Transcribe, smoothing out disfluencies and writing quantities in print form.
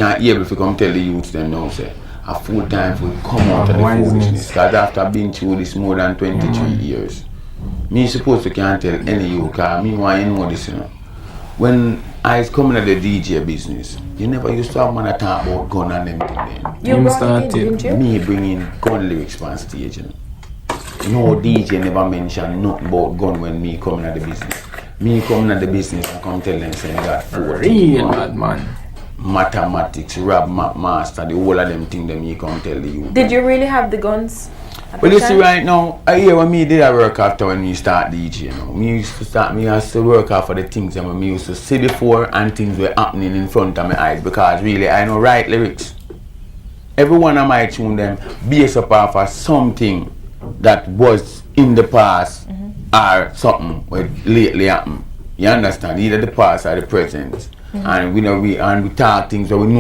not able to come tell the youths them now say a full time for come out of the foolishness. Because after being through this more than 23 years, me supposed to can't tell any youth because me want you know this, you know. When I was coming at the DJ business, you never used to have man to talk about gun and them thing then. You brought it in, didn't you? Me bringing gun lyrics on stage, you know. No DJ never mentioned nothing about gun when me coming at the business. Me coming at the business and come tell them saying that 40 Real bad man. Mathematics, rap master, the whole of them thing that me come tell you. Did you really have the guns? Well, you see right now, I hear when me did I work after when me start DJ, you know. Me used to work after the things that me used to see before and things were happening in front of my eyes because really I know write lyrics. Every one of my tune them based up off of something that was in the past or something what lately happened. You understand? Either the past or the present. And we know we talk things that we know